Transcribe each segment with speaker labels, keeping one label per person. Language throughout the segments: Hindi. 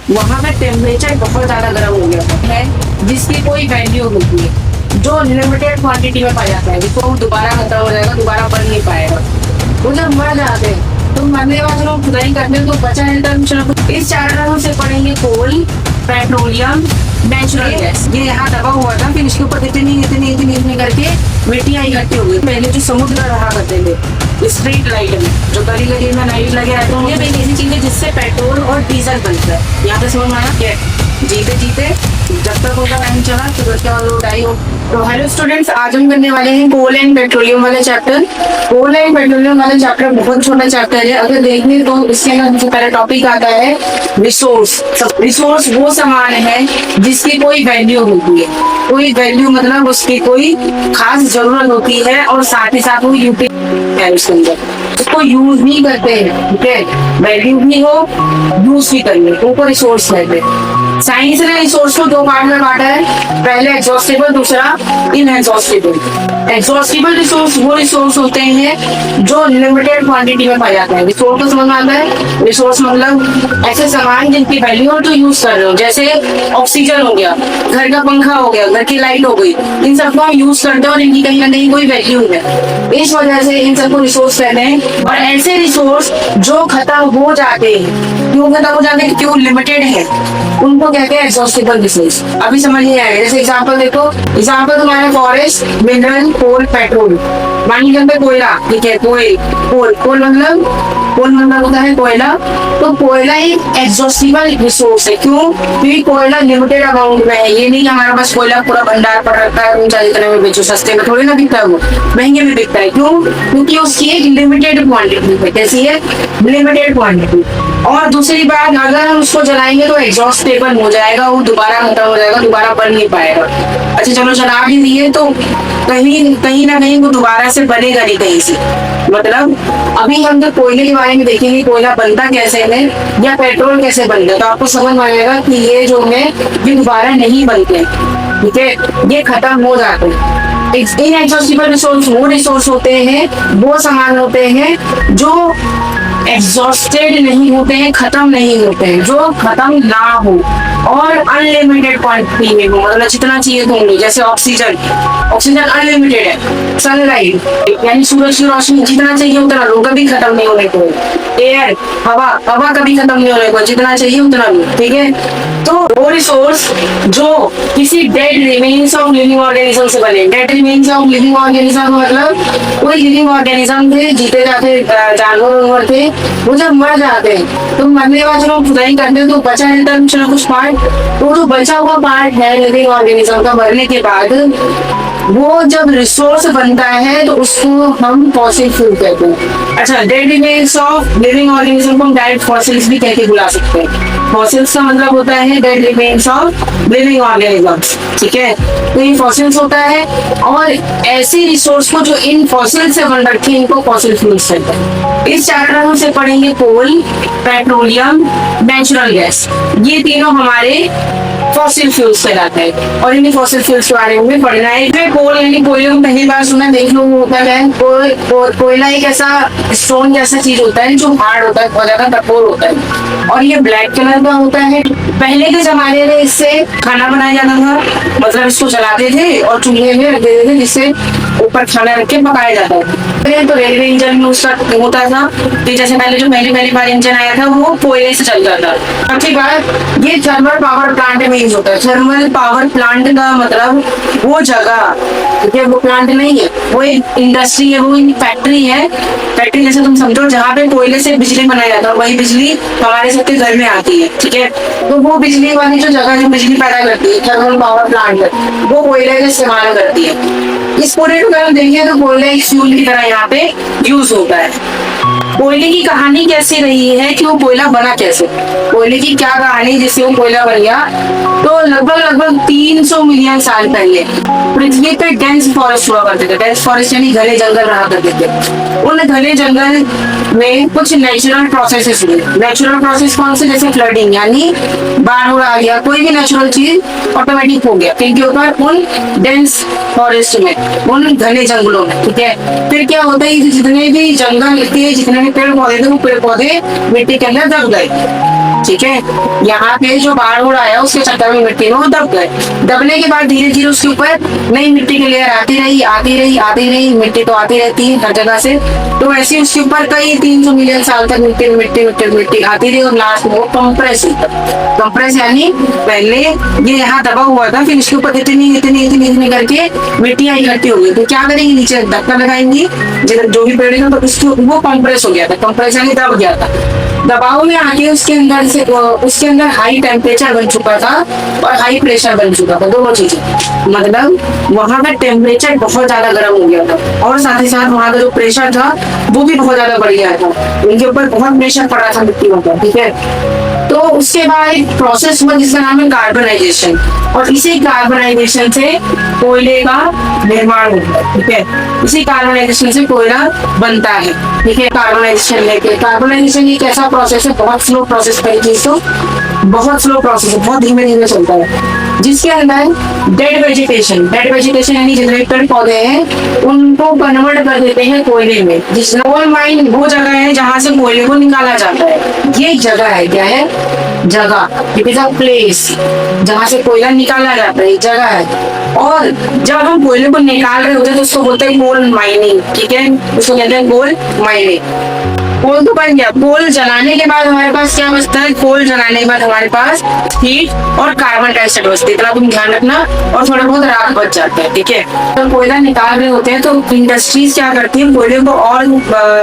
Speaker 1: वहाँ पे टेम्परेचर बहुत ज्यादा गर्म हो गया है, जिसकी कोई वैल्यू होती है, जो लिमिटेड क्वांटिटी में पाया जाता है, जिसको वो दोबारा खत्म हो जाएगा, दोबारा बन नहीं पाएगा। वो जब मर जाते हैं तो मरने वाले लोग खुदाई करते हैं तो बचा रहता है कुछ ना कुछ। इस चैप्टर से पढ़ेंगे कोल, पेट्रोलियम, नेचुरल गैस। ये यहाँ दबा हुआ था, फिर इसके ऊपर इतनी करके मिट्टियाँ इकट्ठी हो गई। पहले जो समुद्र रहा करते थे स्ट्रीट लाइट में, जो गली गली में लाइट लगे रहते हैं, ये एक ऐसी चीज है जिससे पेट्रोल और डीजल बनता है। यहाँ पे समझ में आया क्या? जीते जीते जब तक उनका टाइम चला तो उसके बाद लोग आई हो। तो हेलो स्टूडेंट्स, आज हम करने वाले हैं कोल एंड पेट्रोलियम वाले चैप्टर। कोल एंड पेट्रोलियम वाले चैप्टर बहुत छोटा चैप्टर है। अगर देखने तो इसके अंदर सबसे पहला टॉपिक आता है रिसोर्स। रिसोर्स वो सामान है जिसकी कोई वैल्यू होती है। कोई वैल्यू मतलब उसकी कोई खास जरूरत होती है और साथ ही साथ वो यूटिलिटी है उसके अंदर, उसको यूज नहीं करते हैं। ठीक है, वैल्यू भी हो, यूज भी करनी, उनको रिसोर्स कहते हैं। साइंस ने रिसोर्स को दो पार्ट में बांटा है, पहले एग्जॉस्टिबल, दूसरा इनएग्जॉस्टिबल। एग्जॉस्टिबल रिसोर्स वो रिसोर्स होते हैं जो लिमिटेड क्वांटिटी में पाया जाता है। रिसोर्स को समझ आता है? रिसोर्स मतलब ऐसे सामान जिनकी वैल्यू और जो यूज कर रहे हो, जैसे ऑक्सीजन हो गया, घर का पंखा हो गया, घर की लाइट हो गई, इन सबको हम यूज करते हैं और इनकी कहीं ना कहीं कोई वैल्यू है। इस वजह से इन सबको रिसोर्स कहते हैं। और ऐसे रिसोर्स जो खत्म हो जाते हैं, क्यों खत्म हो जाते हैं? क्यों लिमिटेड है, उनको कहते हैं एग्जॉस्टिबल रिसोर्स। अभी समझ नहीं आएगा। जैसे एग्जांपल देखो, एग्जांपल तुम्हारे फॉरेस्ट, मिनरल, कोल, पेट्रोल। मान लीजिए कोयला, ठीक है, कोल मतलब होता है कोयला। तो कोयला एक एग्जॉस्टिबल रिसोर्स है। क्यों? क्योंकि कोयला लिमिटेड अमाउंट में है। ये नहीं कि हमारे पास कोयला पूरा भंडार पड़ रखा है, तुम चाहे जितने में बेचो, सस्ते में थोड़ी ना बिकता है, वो महंगे में बिकता है। क्यों? क्योंकि उसकी एक लिमिटेड क्वांटिटी है। कैसी है? Limited quantity. और दूसरी बात, अगर हम उसको जलाएंगे तो एग्जॉस्टेबल हो जाएगा, वो दोबारा खत्म हो जाएगा, दोबारा बन नहीं पाएगा। अच्छा चलो, जला भी दिए तो कहीं ना कहीं वो दोबारा से बनेगा नहीं कहीं से। मतलब अभी हम तो कोयले के बारे में देखेंगे, कोयला बनता कैसे है या पेट्रोल कैसे बनता है, तो आपको समझ में आएगा कि ये जो है ये दोबारा नहीं बनते। ठीक है, ये खत्म हो जाते हैं। इनएग्जॉस्टिबल रिसोर्स वो रिसोर्स होते हैं, वो सामान होते हैं जो एग्जॉस्टेड नहीं होते हैं, खत्म नहीं होते हैं, जो खत्म ना हो और अनलिमिटेड क्वांटिटी में हो। मतलब जितना चाहिए तुमने, जैसे ऑक्सीजन अनलिमिटेड है। सनलाइट यानी सूरज की रोशनी, जितना चाहिए उतना लो, कभी खत्म नहीं होने को। एयर, हवा कभी खत्म नहीं होने को, जितना चाहिए उतना लो। ठीक है, तो वो रिसोर्स जो किसी dead remains of living organism से बने। Dead remains of living organism मतलब कोई लिविंग ऑर्गेनिज्म थे, जीते जाते जानवर थे, वो जब मर जाते हैं तो मरने के बाद जब हम खुदाई करते हैं तो बचा रहता है कुछ ना कुछ पार्ट। तो जो बचा हुआ पार्ट है लिविंग ऑर्गेनिज्म का, मरने के बाद वो जब रिसोर्स बनता है तो उसको हम फॉसिल फ्यूल कहते हैं। अच्छा, dead remains of living organism को हम डायरेक्ट फॉसिल्स भी कह के बुला सकते हैं। फॉसिल्स का मतलब होता है dead remains of living organism. ठीक है, तो ये फॉसिल्स होता है। और ऐसे रिसोर्स को जो इन फॉसिल से बन रखे हैं, इनको फॉसिल फ्यूल्स कहते हैं। इस चैप्टर में से पढ़ेंगे कोल, पेट्रोलियम, नेचुरल गैस। ये तीनों हमारे फॉसिल फ्यूल्स कहलाते हैं और इन्हीं फॉसिल फ्यूल्स के बारे में पढ़ना है। कोल यानी कोयले को पहली बार सुना, देख लो होता है। कोयला एक ऐसा स्टोन जैसा चीज होता है जो हार्ड होता है, बहुत ज्यादा कठोर होता है और ये ब्लैक कलर का होता है। पहले के जमाने में इससे खाना बनाया जाता था, मतलब इसको जलाते थे और चूल्हे में रख देते थे, जिससे ऊपर खाना रख के पकाया जाता था। तो रेलवे इंजन में उसका होता था कि जैसे पहले जो पहली बार इंजन आया था वो कोयले से चलता था। सबसे बात, ये थर्मल पावर प्लांट में यूज होता है। थर्मल पावर प्लांट का मतलब वो जगह, ठीक है, वो प्लांट नहीं है, वो एक इंडस्ट्री है, वो एक फैक्ट्री है। फैक्ट्री जैसे तुम समझो, जहाँ पे कोयले से बिजली बनाया जाता है, वही बिजली हमारे सबके घर में आती है। ठीक है, तो वो बिजली वाली जो जगह जो बिजली पैदा करती है, थर्मल पावर प्लांट, वो कोयले का इस्तेमाल करती है। इस पूरे को अगर देखिए तो कोयला एक फ्यूल की तरह यहाँ पे यूज होता है। कोयले की कहानी कैसे रही है कि वो कोयला बना कैसे, कोयले की क्या कहानी जिससे वो कोयला बन गया? तो लगभग 300 मिलियन साल पहले पृथ्वी पे डेंस फॉरेस्ट हुआ करते थे। डेंस फॉरेस्ट यानी घने जंगल रहा करते थे। उन घने जंगल में कुछ नेचुरल प्रोसेसेस हुए। नेचुरल प्रोसेस कौन से? जैसे फ्लडिंग यानी बाढ़ आ गया, कोई भी नेचुरल चीज ऑटोमेटिक हो गया किनके ऊपर? उन डेंस फॉरेस्ट में, उन घने जंगलों में। ठीक है, फिर क्या होता है, जितने भी जंगल थे, जितने भी पेड़ पौधे थे, वो पेड़ पौधे मिट्टी के अंदर दब गए। ठीक है। यहाँ पे जो बाढ़ उड़ आया उसके चक्कर में मिट्टी में वो दब गए। दबने के बाद धीरे धीरे उसके ऊपर नई मिट्टी की लेयर आती रही आती रही आती रही। मिट्टी तो आती रहती है हर जगह से, तो वैसे उसके ऊपर कई 300 मिलियन साल तक मिट्टी मिट्टी मिट्टी मिट्टी आती रही और लास्ट में वो कंप्रेस हुई। कंप्रेस यानी पहले ये यहाँ दबा हुआ था, फिर इसके ऊपर इतनी इतनी इतनी इतनी करके मिट्टियाँ इकट्ठी हो गई। तो क्या करेंगे, नीचे धक्का लगाएंगी जो भी पेड़ है, तो उसको वो कंप्रेस हो गया था। कंप्रेस यानी दब गया था। दबाव में आके उसके अंदर हाई टेम्परेचर बन चुका था और हाई प्रेशर बन चुका था, दोनों चीजें। मतलब वहां का टेम्परेचर बहुत ज्यादा गर्म हो गया था और साथ ही साथ वहां का जो प्रेशर था वो भी बहुत ज्यादा बढ़ गया था। उनके ऊपर बहुत प्रेशर पड़ा था मिट्टी का, ठीक है। तो उसके बाद एक प्रोसेस हुआ जिसका नाम है कार्बनाइजेशन, और इसी कार्बनाइजेशन से कोयले का निर्माण होता है, ठीक है। इसी कार्बनाइजेशन से कोयला बनता है, ठीक है। कार्बनाइजेशन लेके कार्बनाइजेशन एक ऐसा प्रोसेस है, बहुत स्लो प्रोसेस है, तो बहुत स्लो प्रोसेस है, बहुत धीमे धीमे चलता है, जिसके अंदर डेड वेजिटेशन यानी जितने पेड़ पौधे हैं उनको कन्वर्ट कर देते हैं कोयले में। जिस कोल माइन वो जगह है जहाँ से कोयले को निकाला जाता है। ये जगह है, क्या है, जगह। इट इज अ प्लेस जहाँ से कोयला निकाला जाता है, जगह है। और जब हम कोयले को निकाल रहे होते हैं तो उसको बोलते हैं कोल माइनिंग, ठीक है। उसको कहते हैं कोल माइनिंग। कोल तो बन गया। कोल जलाने के बाद हमारे पास क्या बचता है, कोल जलाने के बाद हमारे पास हीट और कार्बन डाइऑक्साइड बचती है, इतना तुम ध्यान रखना। और थोड़ा बहुत राख बच जाता है, ठीक है। तो कोयला निकाल रहे होते हैं तो इंडस्ट्रीज क्या करती है, कोयले को और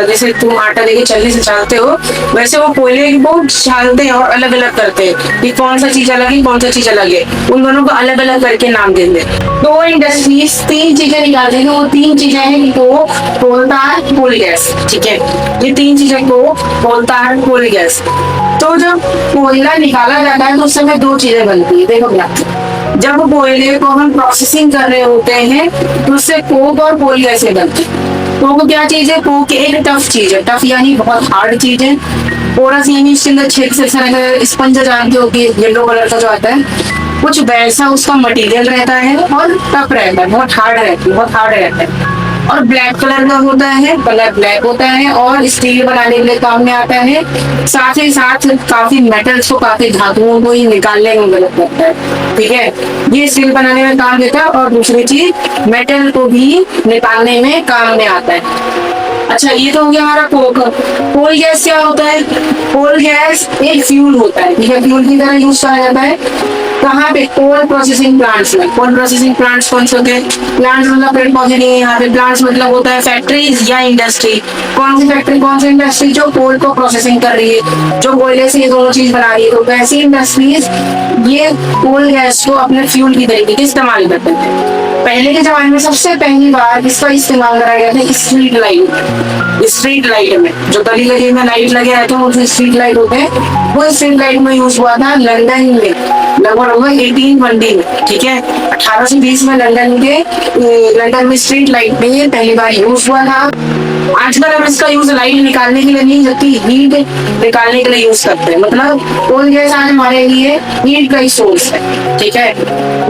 Speaker 1: जैसे तुम आटा लेके चलने से चाहते हो वैसे वो कोयले को छालते हैं और अलग अलग करते हैं कि कौन सा चीज अलग है कौन सा चीज अलग है, उन दोनों को अलग अलग करके नाम देंगे। तो इंडस्ट्रीज 3 चीजें निकालते हैं, वो 3 चीजें हैं, तो कोलतार, कोल गैस, ठीक है। ये 3 चीजें को कोलतार, कोल गैस। तो जब कोयला निकाला जाता है तो उस समय 2 चीजें बनती है, देखो क्या। जब कोयले को हम प्रोसेसिंग कर रहे होते हैं तो उससे कोक और कोल गैस बनती है। कोक क्या चीज है, कोक एक टफ चीज है, टफ यानी बहुत हार्ड चीज है। थोड़ा सी यानी इसके अंदर छेद से स्पंज जानते हो कि येलो कलर का जो आता है, कुछ वैसा उसका मटेरियल रहता है और टफ रहता है, बहुत हार्ड रहता है। और ब्लैक कलर का होता है, कलर ब्लैक होता है और स्टील बनाने के लिए काम में आता है। साथ ही साथ काफी मेटल्स को, काफी धातुओं को ही निकालने में मदद करता है, ठीक है। ये स्टील बनाने में काम देता है और दूसरी चीज मेटल को भी निकालने में काम में आता है। अच्छा, ये तो हो गया हमारा कोक। कोल गैस क्या होता है, कोल गैस एक फ्यूल होता है, ठीक है। फ्यूल की तरह यूज करा जाता है कहाँ पे, कोल प्रोसेसिंग प्लांट्स में। कोल प्रोसेसिंग प्लांट्स कौन से होते हैं, प्लांट्स मतलब पेड़ पौधे नहीं है यहाँ पे, प्लांट्स मतलब होता है फैक्ट्रीज या इंडस्ट्री। कौन सी फैक्ट्री, कौन सी इंडस्ट्री, जो कोल को प्रोसेसिंग कर रही है, जो कोयले से ये दोनों चीज बना रही है। तो वैसी इंडस्ट्रीज ये कोल गैस को अपने फ्यूल की तरीके से इस्तेमाल करते थे। पहले के जमाने में सबसे पहली बार इसका इस्तेमाल करा गया था स्ट्रीट लाइट में, जो गली गली में लाइट लगे रहते हैं उनसे स्ट्रीट लाइट होते हैं, वो स्ट्रीट लाइट में यूज हुआ था लंदन में, लगभग 1820 में, ठीक है। 1820 में लंदन में स्ट्रीट लाइट में पहली बार यूज हुआ था। आजकल हम इसका यूज लाइट निकालने के लिए नहीं, जबकि हीट निकालने के लिए यूज करते हैं। मतलब कोल गैस आज हमारे लिए हीट का ही सोर्स है, ठीक है।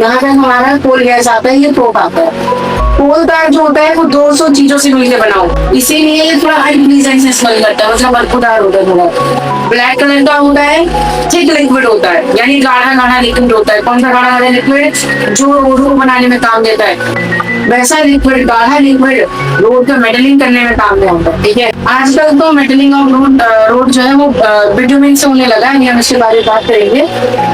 Speaker 1: यहाँ पे हमारा कोल गैस आता है, ये कोक आता है। कोल तार जो होता है वो 200 चीजों से मिलकर बना हो, इसीलिए ये थोड़ा अनप्लीजेंट से स्मेल करता है, मतलब बदबूदार होता है थोड़ा। ब्लैक कलर का होता है, थिक लिक्विड होता है, यानी गाढ़ा गाढ़ा लिक्विड होता है। कौन सा गाढ़ा गाढ़ा लिक्विड, जो रोड बनाने में काम देता है, वैसा लिक्विड, गाढ़ा लिक्विड रोड का मेटलिंग करने में काम में होता है, ठीक है। आजकल तो मेटलिंग ऑफ रोड जो है वो बिटुमिन से होने लगा है, हम इसके बारे में बात करेंगे।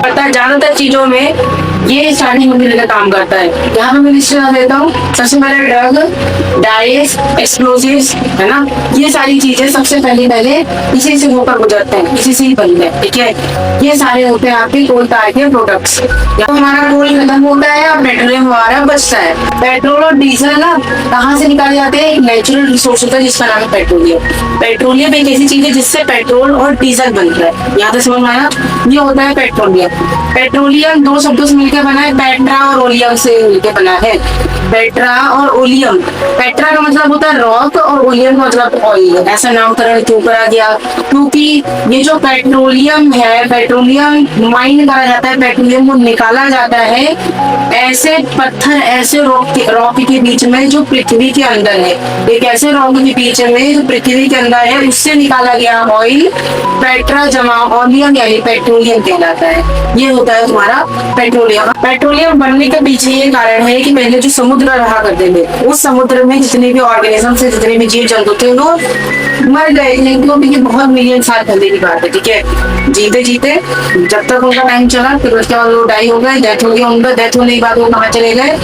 Speaker 1: पता है ज्यादातर चीजों में ये स्टार्टिंग में का काम करता है। यहाँ पे मैं लिस्ट बता देता हूँ। सबसे पहले ड्रग, डाइस, एक्सप्लोजिव्स, है ना, ये सारी चीजें सबसे पहले इसी से होकर गुजरते हैं, इसी से ही बनते हैं, ठीक है। ये सारे होते हैं आपके कोल तार के प्रोडक्ट्स। यहाँ हमारा कोल खत्म होता है और पेट्रोलियम हमारा बचता है। पेट्रोल और डीजल ना कहाँ से निकाले जाते हैं, एक नेचुरल रिसोर्स होता है जिसका नाम है पेट्रोलियम। पेट्रोलियम एक ऐसी चीज है जिससे पेट्रोल और डीजल बनता है। यहाँ तक समझ में आया, ये होता है पेट्रोलियम। पेट्रोलियम 2 शब्दों से मिलकर बना है, पेट्रा और ओलियम से मिलकर बना है। पेट्रा और ओलियम। पेट्रा का मतलब होता है रॉक और ओलियम का मतलब ऑयल। ऐसा नामकरण क्यों करा गया? क्योंकि ये जो पेट्रोलियम है, पेट्रोलियम माइन करा जाता है, पेट्रोलियम को निकाला जाता है ऐसे पत्थर, ऐसे रॉक के बीच में जो पृथ्वी के अंदर है। एक ऐसे रॉक के बीच में जो पृथ्वी के अंदर है, उससे निकाला गया ऑयल पेट्रा जमा ओलियम यानी पेट्रोलियम कहलाता है। ये होता है तुम्हारा पेट्रोलियम। पेट्रोलियम बनने के पीछे ये कारण है कि पहले जो समुद्र रहा करते थे, उस समुद्र में जितने भी ऑर्गेनिज्म थे, जितने भी जीव जंतु थे, वो मर गए थे क्योंकि बहुत मिलियन साल पहले की बात है। ठीक है, जीते जीते जब तक उनका टाइम चला, फिर उसके बाद वो डाई हो गए, डेथ हो गया उनका। डेथ होने के बाद वो कहाँ चले गए?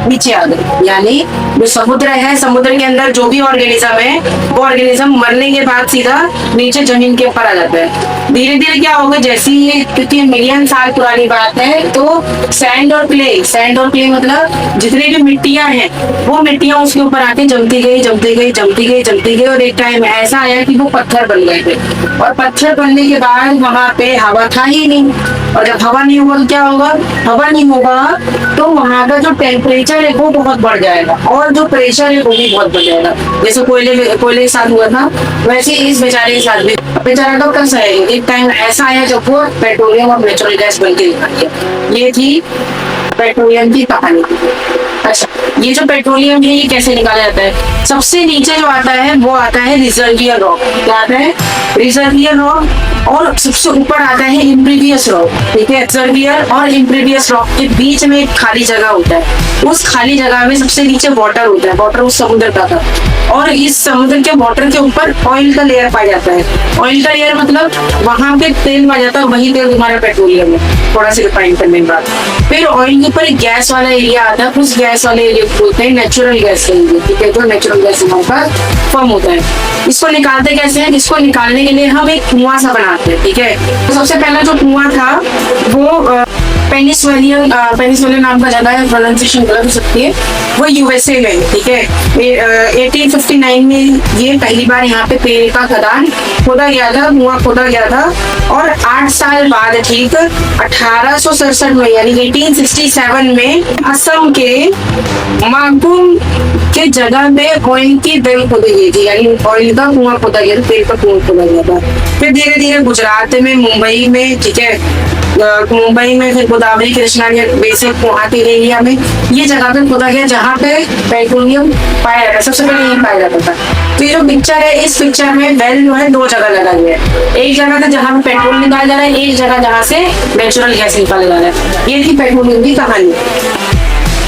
Speaker 1: नीचे आ गए। यानी जो समुद्र है, समुद्र के अंदर जो भी ऑर्गेनिज्म है, वो ऑर्गेनिज्म मरने के बाद सीधा नीचे जमीन के ऊपर आ जाता है। धीरे धीरे क्या होगा, जैसे ये क्योंकि मिलियन साल पुरानी बात है, तो सैंड और क्ले मतलब जितनी भी मिट्टियां हैं, वो मिट्टियां उसके ऊपर आके जमती गई और एक टाइम ऐसा आया कि वो पत्थर बन गए थे। और पत्थर बनने के बाद वहां पे हवा था ही नहीं, और जब हवा नहीं होगा तो क्या होगा? हवा नहीं होगा तो वहां का जो टेम्परेचर है वो बहुत बढ़ जाएगा, और जो प्रेशर है वो भी बहुत बढ़ जाएगा। जैसे कोयले के साथ हुआ था, वैसे इस बेचारे के साथ भी। बेचारा तो कब सहेगा? एक टाइम ऐसा आया जब वो पेट्रोलियम और नेचुरल गैस बन के दिखाई है। ये थी पेट्रोलियम की कहानी। अच्छा, ये जो पेट्रोलियम है ये कैसे निकाला जाता है? सबसे नीचे जो आता है वो आता है रिजर्वियर रॉक। क्या आता है? Reservoir rock. और सबसे ऊपर आता है इम्प्रीवियस रॉक। ठीक है, रिजर्वियर और इम्प्रीवियस रॉक के बीच में एक खाली जगह होता है। उस खाली जगह में सबसे नीचे वाटर होता है। वाटर उस समुद्र का था, और इस समुद्र के वाटर के ऊपर ऑयल का लेयर पाया जाता है। ऑयल का लेयर मतलब वहां पे तेल पाया जाता है, वही तेल तुम्हारा पेट्रोलियम है, थोड़ा सा रिफाइन करने के बाद। फिर ऑयल के ऊपर एक गैस वाला एरिया आता है, उस गैस वाले एरिया को बोलते हैं नेचुरल गैस। ठीक है, तो नेचुरल गैस वहां पर फॉर्म होता है। इसको निकालते कैसे हैं? इसको निकालने के लिए हम एक कुआं सा बनाते हैं। ठीक है, तो सबसे पहला जो कुआं था वो पेनिसुलियन नाम का जगह है, प्रोनाउंसिएशन गलत हो सकती है, वो यूएसए में। ठीक है, 1859 में ये पहली बार यहाँ पे तेल का खदान खोदा गया था, कुआं खोदा गया था। और 8 साल बाद, ठीक 1867 में यानी 1867 में असम के माकुम के जगह पे ऑयल की वेल खोदी गई थी, यानी ऑयल का कुआं खोदा गया था, तेल का कुआं खोदा गया था। फिर धीरे धीरे गुजरात में, मुंबई में, ठीक है, मुंबई में फिर गोदावरी कृष्णा के बेसिक गुवाहाटी एरिया में ये जगह पे खोदा गया जहाँ पे पेट्रोलियम पाया जाता है। सबसे पहले यही पाया जाता था। तो ये जो पिक्चर है, इस पिक्चर में वेल जो है 2 जगह लगा गया है। एक जगह था जहाँ पे पेट्रोल निकाला जा रहा है, एक जगह जहाँ से नेचुरल गैस निकाला जा रहा है। ये थी पेट्रोलियम की कहानी।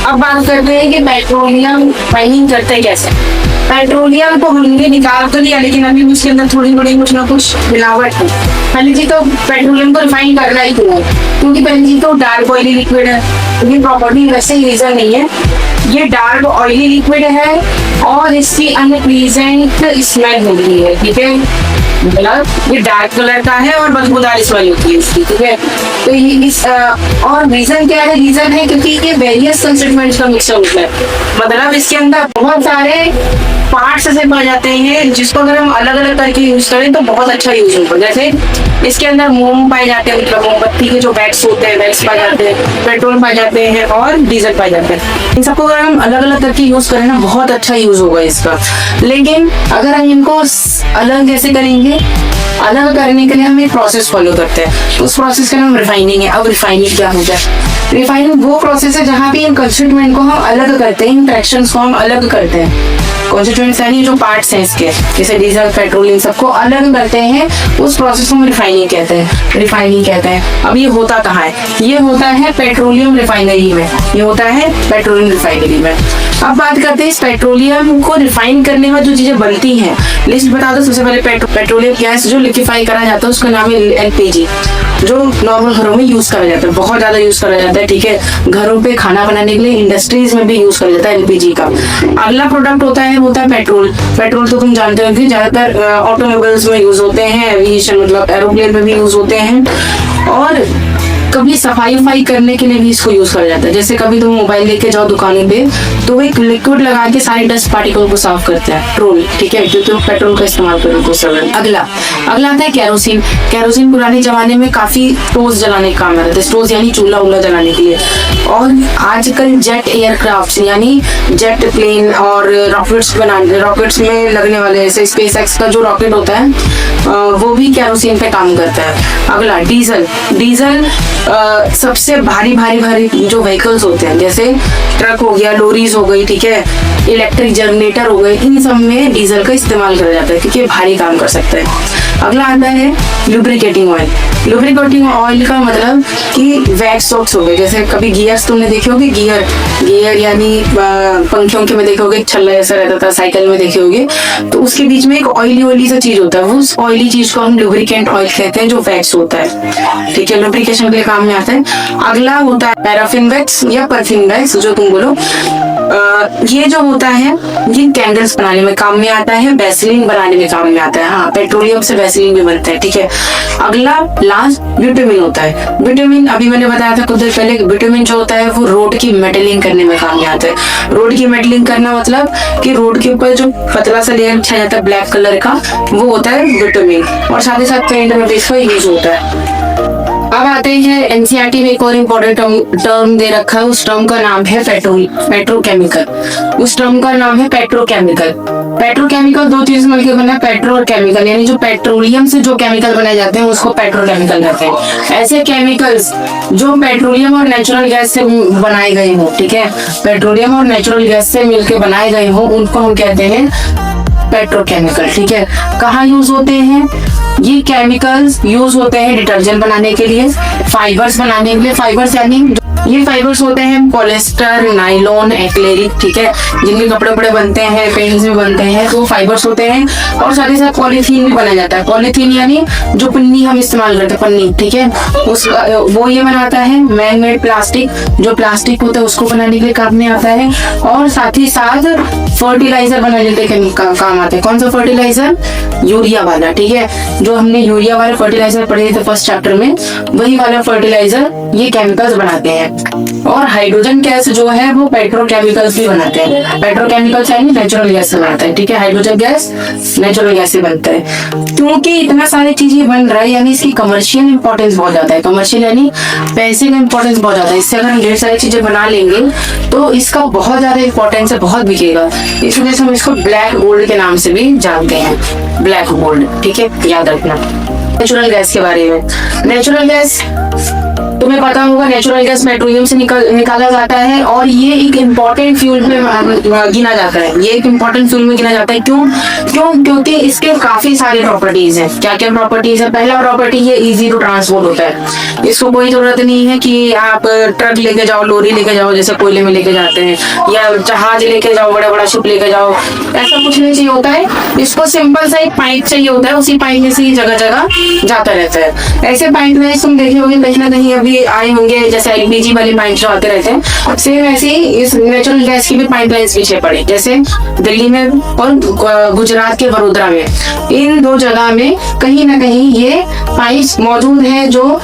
Speaker 1: अब बात करते हैं कि पेट्रोलियम माइनिंग करते कैसे। पेट्रोलियम को हमने निकाल तो लिया, लेकिन अभी उसके अंदर थोड़ी थोड़ी कुछ ना कुछ मिलावट है। पहली चीज तो पेट्रोलियम को रिफाइन करना ही क्यों है? क्योंकि पहली चीज तो डार्क ऑयली लिक्विड है, ये प्रॉपर्टी वैसे ही रीजन नहीं है। ये डार्क ऑयली लिक्विड है और इसकी अनप्लीजेंट स्मेल हो रही है। ठीक है, मतलब ये डार्क कलर का है और बदबूदार स्मेल होती है इसकी। ठीक है, तो ये और रीजन क्या है? रीजन है क्योंकि ये वेरियस कंस्टिट्यूएंट्स का मिक्सचर होता है। मतलब इसके अंदर बहुत सारे पार्ट्स ऐसे पाए जाते हैं जिसको अगर हम अलग अलग करके यूज करें तो बहुत अच्छा यूज होगा। जैसे इसके अंदर मोम पाए जाते हैं, मतलब मोमबत्ती के जो वैक्स होते हैं, वैक्स पाए जाते हैं, पेट्रोल पाए जाते हैं और डीजल पाए जाते हैं। इन सबको अगर हम अलग अलग करके यूज करें ना, बहुत अच्छा यूज होगा इसका। लेकिन अगर हम इनको अलग कैसे करेंगे? अलग करने के लिए हम एक प्रोसेस फॉलो करते हैं, उस प्रोसेस का नाम रिफाइनिंग है। अब रिफाइनिंग क्या होता है? रिफाइनिंग वो प्रोसेस है जहाँ पे इन कंस्टिट्यूएंट को हम अलग करते हैं, इन फ्रैक्शंस को हम अलग करते हैं। कंस्टिट्यूएंट्स यानी जो पार्ट्स हैं इसके, जैसे डीजल, पेट्रोल, इन सबको अलग करते हैं, उस प्रोसेस को हम रिफाइनिंग कहते हैं। अब ये होता कहाँ है? ये होता है पेट्रोलियम रिफाइनरी में। ये होता है पेट्रोलियम रिफाइनरी में। अब बात करते हैं इस पेट्रोलियम को रिफाइन करने में जो चीजें बनती हैं, लिस्ट बता दो। सबसे पहले पेट्रोलियम गैस जो लिक्विफाई करा जाता है उसका नाम है एलपीजी, जो नॉर्मल घरों में यूज करा जाता है, बहुत ज्यादा यूज करा जाता है। ठीक है, घरों पे खाना बनाने के लिए, इंडस्ट्रीज में भी यूज करा जाता है एलपीजी का। अगला प्रोडक्ट होता है पेट्रोल। पेट्रोल तो तुम जानते हो कि ज्यादातर ऑटोमोबाइल्स में यूज होते हैं, एविएशन मतलब एरोप्लेन में भी यूज होते हैं, और कभी सफाई वफाई करने के लिए भी इसको यूज करा जाता है। जैसे कभी तुम मोबाइल लेके जाओ दुकानों पे तो वो एक लिक्विड लगा के सारे डस्ट पार्टिकल को साफ करता है, पेट्रोल, ठीक है, क्योंकि वो पेट्रोल का इस्तेमाल करने को सब। अगला आता है केरोसिन। केरोसिन पुराने जमाने में काफी स्टोव जलाने का काम आता था, स्टोव यानी चूल्हा उल्हा जलाने के लिए। और आजकल जेट एयरक्राफ्ट यानी जेट प्लेन और रॉकेट्स में लगने वाले, जैसे स्पेस एक्स का जो रॉकेट होता है वो भी केरोसिन पे काम करता है। अगला डीजल सबसे भारी जो व्हीकल्स होते हैं, जैसे ट्रक हो गया, लॉरीज हो गई, ठीक है, इलेक्ट्रिक जनरेटर हो गए, इन सब में डीजल का इस्तेमाल करा जाता है क्योंकि ये भारी काम कर सकता है। अगला आता है लुब्रिकेटिंग ऑयल। लुब्रिकेटिंग ऑयल का मतलब कि वैक्स सॉक्स हो गए, जैसे कभी गियर्स तुमने देखे होगे, गियर यानी पंखियों के में देखे होगे, छल्ला जैसा रहता था, साइकिल में देखे होगे, तो उसके बीच में एक ऑयली सा चीज होता है, उस ऑयली चीज को हम लुब्रिकेंट ऑयल कहते हैं, जो वैक्स होता है, ठीक है, लुब्रिकेशन के लिए काम में आता है। अगला होता है पैराफिन वैक्स या परफ्यूम वैक्स, जो तुम बोलो। ये जो होता है ये कैंडल्स बनाने में काम में आता है, वैसलीन बनाने में काम में आता है। हाँ, पेट्रोलियम से वैसलीन भी बनता है, ठीक है। अगला लास्ट विटामिन होता है। विटामिन अभी मैंने बताया था कुछ देर पहले, विटामिन जो होता है वो रोड की मेटलिंग करने में काम में आता है। रोड की मेटलिंग करना मतलब कि रोड के ऊपर जो पतला सा लेयर छा जाता है ब्लैक कलर का, वो होता है विटामिन, और साथ ही साथ पेंट में भी इसका यूज होता है। अब आते हैं एनसीईआरटी में एक और इम्पोर्टेंट टर्म दे रखा है, उस टर्म का नाम है पेट्रोकेमिकल। उस टर्म का नाम है पेट्रोकेमिकल। पेट्रोकेमिकल दो चीज मिलकर बना है, पेट्रो और केमिकल, यानी जो पेट्रोलियम से जो केमिकल बनाए जाते हैं उसको पेट्रोकेमिकल कहते हैं। ऐसे केमिकल्स जो पेट्रोलियम और नेचुरल गैस से बनाए गए हो, ठीक है, पेट्रोलियम और नेचुरल गैस से मिलकर बनाए गए हो, उनको हम कहते हैं पेट्रोकेमिकल, ठीक है। कहाँ यूज होते हैं ये केमिकल्स? यूज होते हैं डिटर्जेंट बनाने के लिए, फाइबर्स बनाने के लिए। फाइबर्स यानी ये फाइबर्स होते हैं पॉलिएस्टर, नायलॉन, एक्रेलिक, ठीक है, जिनके कपड़े बनते हैं, पेंट्स भी बनते हैं, तो फाइबर्स होते हैं। और साथ ही साथ पॉलीथीन भी बनाया जाता है। पॉलीथीन यानी जो पन्नी हम इस्तेमाल करते हैं, पन्नी, ठीक है, वो ये बनाता है। मैन मेड प्लास्टिक, जो प्लास्टिक होता है उसको बनाने के लिए काम में आता है। और साथ ही साथ फर्टिलाइजर बनाने के लिए काम आता है। कौन सा फर्टिलाइजर? यूरिया वाला, ठीक है, जो हमने यूरिया वाला फर्टिलाइजर पढ़े थे फर्स्ट चैप्टर में, वही वाला फर्टिलाइजर ये केमिकल्स बनाते हैं। और हाइड्रोजन गैस जो है वो पेट्रोकेमिकल्स भी बनाते हैं। पेट्रोकेमिकल्स यानी नेचुरल गैस से बनता है, ठीक है, हाइड्रोजन गैस नेचुरल गैस से बनता है। क्योंकि इतना सारी चीजें बन रहा है, यानी इसकी कमर्शियल इंपॉर्टेंस बहुत ज्यादा है। कमर्शियल यानी पैसे का इंपॉर्टेंस बहुत ज्यादा है। इससे अगर हम ढेर सारी चीजें बना लेंगे तो इसका बहुत ज्यादा इंपॉर्टेंस है, बहुत बिकेगा। इस वजह से हम इसको ब्लैक गोल्ड के नाम से भी जानते हैं, ब्लैक गोल्ड, ठीक है, याद रखना। नेचुरल गैस के बारे में, नेचुरल गैस तुम्हें पता होगा, नेचुरल गैस पेट्रोलियम से निकाला जाता है और ये एक इम्पोर्टेंट फ्यूल में गिना जाता है। ये एक इम्पोर्टेंट फ्यूल में गिना जाता है। क्योंकि इसके काफी सारे प्रॉपर्टीज हैं। क्या क्या प्रॉपर्टीज है? पहला प्रॉपर्टी ये इजी टू ट्रांसपोर्ट होता है। इसको कोई जरूरत नहीं है कि आप ट्रक लेके जाओ, लोरी लेके जाओ, जैसे कोयले में लेके जाते हैं, या जहाज लेके जाओ, बड़ा शिप लेके जाओ, ऐसा कुछ नहीं चाहिए होता है। इसको सिंपल सा एक पाइप चाहिए होता है, उसी पाइप में से ये जगह जगह जाता रहता है। ऐसे पाइप में तुम देखे होंगे कहीं ना कहीं अभी आए होंगे, जैसे एलपीजी वाले पाइप जो आते रहते हैं, सेम ऐसे ही इस नेचुरल गैस की भी पाइपलाइंस पीछे पड़ी, जैसे दिल्ली में और गुजरात के वडोदरा में, इन दो जगह में कहीं ना कहीं ये पाइप मौजूद है जो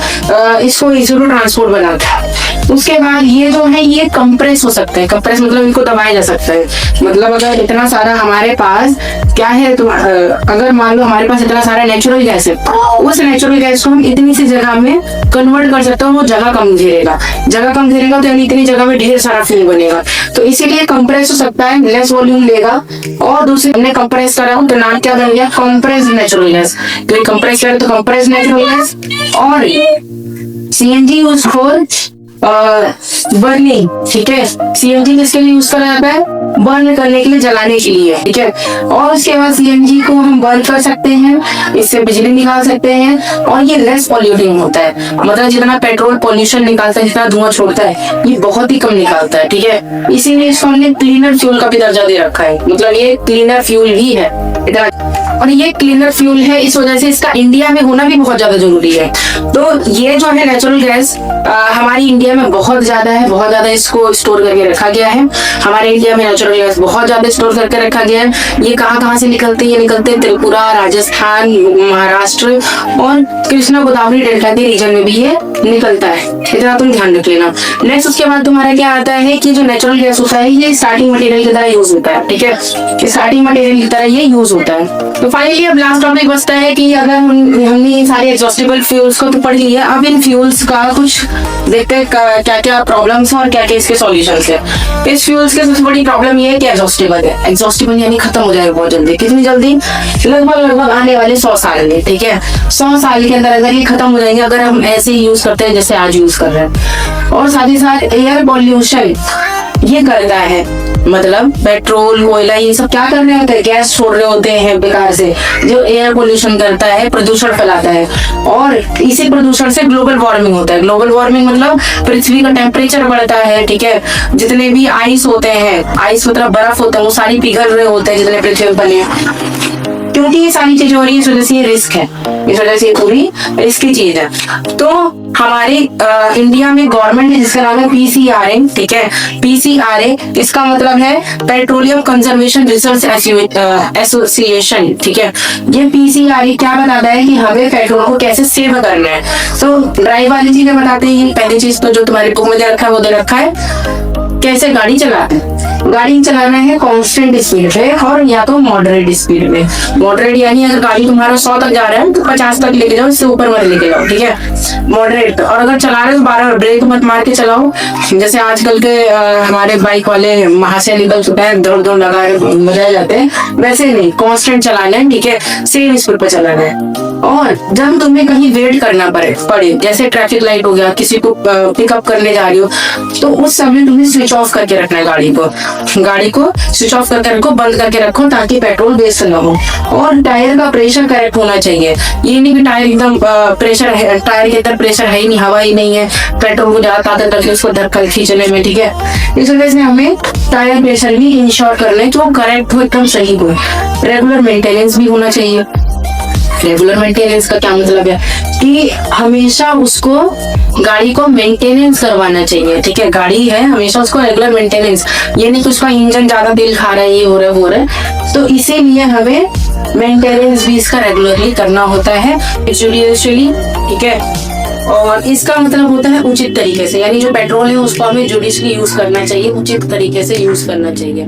Speaker 1: इसको इजी टू ट्रांसपोर्ट बनाता है। उसके बाद ये जो है ये कंप्रेस हो सकते हैं। कंप्रेस मतलब इनको दबाया जा सकता है। मतलब अगर इतना सारा हमारे पास क्या है, तो अगर मान लो हमारे पास इतना सारा नेचुरल गैस है, उस नेचुरल गैस को हम इतनी सी जगह में कन्वर्ट कर सकते हैं, वो जगह कम घेरेगा। जगह कम घेरेगा तो यानी इतनी जगह में ढेर सारा फ्यूल बनेगा, तो इसीलिए कंप्रेस हो सकता है, लेस वॉल्यूम लेगा। और दूसरे हमने कंप्रेस करा तो नाम क्या बन गया? Compress natural gas. तो कंप्रेस करें तो कंप्रेस नेचुरल गैस। और सीएनजी यूज फॉर बर्निंग, ठीक है, सीएनजी किसके लिए यूज करा जाता है? बर्न करने के लिए, जलाने के लिए, ठीक है। और उसके बाद सीएनजी को हम बर्न कर सकते हैं, इससे बिजली निकाल सकते हैं, और ये लेस पॉल्यूटिंग होता है। मतलब जितना पेट्रोल पॉल्यूशन निकालता है, जितना धुआं छोड़ता है, ये बहुत ही कम निकालता है, ठीक है। इसीलिए इसको हमने क्लीनर फ्यूल का भी दर्जा दे रखा है। मतलब ये क्लीनर फ्यूल ही है। इधर और ये क्लीनर फ्यूल है, इस वजह से इसका इंडिया में होना भी बहुत ज्यादा जरूरी है। तो ये जो है नेचुरल गैस हमारी इंडिया में बहुत ज्यादा है, बहुत ज्यादा इसको स्टोर करके रखा गया है। हमारे इंडिया में नेचुरल गैस बहुत ज्यादा स्टोर करके रखा गया है। ये कहाँ से निकलते हैं? ये निकलते हैं त्रिपुरा, राजस्थान, महाराष्ट्र और कृष्णा गोदावरी डेल्टा के रीजन में भी ये निकलता है, इतना तुम ध्यान रख लेना। नेक्स्ट उसके बाद तुम्हारा क्या आता है कि जो नेचुरल गैस होता है ये स्टार्टिंग मटेरियल की तरह यूज होता है, ठीक है, स्टार्टिंग मटेरियल की तरह ये यूज होता है। तो फाइनली अब लास्ट टॉपिक बचता है कि अगर हमने सारे एग्जॉस्टेबल फ्यूल्स को तो पढ़ लिया, अब इन फ्यूल्स का कुछ देखते हैं क्या क्या प्रॉब्लम्स है और क्या क्या इसके सॉल्यूशंस है। इस फ्यूल्स की सबसे बड़ी प्रॉब्लम ये है कि एग्जॉस्टेबल है। एग्जॉस्टेबल यानी खत्म हो जाएगा बहुत जल्दी। कितनी जल्दी? लगभग आने वाले 100 साल में, ठीक है, 100 साल के अंदर अगर ये खत्म हो जाएंगे, अगर हम ऐसे ही यूज करते हैं जैसे आज यूज कर रहे हैं। और साथ ही साथ एयर पॉल्यूशन ये करता है, मतलब पेट्रोल, कोयला, ये सब क्या कर रहे होते हैं? गैस छोड़ रहे होते हैं बेकार से, जो एयर पोल्यूशन करता है, प्रदूषण फैलाता है। और इसी प्रदूषण से ग्लोबल वार्मिंग होता है। ग्लोबल वार्मिंग मतलब पृथ्वी का टेम्परेचर बढ़ता है, ठीक है, जितने भी आइस होते हैं, आइस मतलब बर्फ होता है, वो सारी पिघल रहे होते हैं जितने पृथ्वी पर बने, क्योंकि ये सारी चीजें हो रही है, इस वजह से ये रिस्क है, इस वजह से ये पूरी रिस्की चीज है। तो हमारे इंडिया में गवर्नमेंट है जिसका नाम है PCRA, ठीक है, PCRA इसका मतलब है पेट्रोलियम कंजर्वेशन रिसर्च एसोसिएशन, ठीक है। ये PCRA क्या बताता है कि हमें पेट्रोल को कैसे सेव करना है। तो ड्राइव वाली चीजें बताते हैं। पहली चीज तो जो तुम्हारे बुक में दे रखा है वो दे रखा है कैसे गाड़ी चलाते हैं। गाड़ी चलाना है कांस्टेंट स्पीड पे और या तो मॉडरेट स्पीड पे। मॉडरेट यानी अगर गाड़ी तुम्हारा 100 तक जा रहा है तो 50 तक लेके जाओ, इससे ऊपर मत लेके जाओ, ठीक है, मॉडरेट। और अगर चला रहे हो तो बार ब्रेक मत मार के चलाओ, जैसे आजकल के हमारे बाइक वाले महाशय निकल चुके हैं, दौड़ दौड़ लगा बजाए जाते हैं, वैसे नहीं, कांस्टेंट चलाना है, ठीक है, सेम स्पीड पे चलाना है। और जब तुम्हें कहीं वेट करना पड़े, जैसे ट्रैफिक लाइट हो गया, किसी को पिकअप करने जा रही हो, तो उस समय तुम्हें स्विच ऑफ करके रखना है गाड़ी को स्विच ऑफ करके रखो, बंद करके रखो, ताकि पेट्रोल वेस्ट ना हो। और टायर का प्रेशर करेक्ट होना चाहिए। ये नहीं कि टायर एकदम प्रेशर है, टायर के अंदर प्रेशर है ही नहीं, हवा ही नहीं है, पेट्रोल को ज्यादा ताकत रखे उसको धक्का खींचने में, ठीक है। इस वजह से हमें टायर प्रेशर भी इंश्योर करना है कि वो करेक्ट हो, एकदम सही हो। रेगुलर मेंटेनेंस भी होना चाहिए। रेगुलर मेंटेनेंस का क्या मतलब है कि हमेशा उसको गाड़ी को मेंटेनेंस करवाना चाहिए, ठीक है, गाड़ी है हमेशा उसको रेगुलर मेंटेनेंस, ये नहीं कि उसका इंजन ज्यादा तेल खा रहा है, ये हो रहा है। तो इसीलिए हमें मेंटेनेंस भी इसका रेगुलरली करना होता है, जुडिशियली, ठीक है। और इसका मतलब होता है उचित तरीके से, यानी जो पेट्रोल है उसको हमें जुडिशियली यूज करना चाहिए, उचित तरीके से यूज करना चाहिए।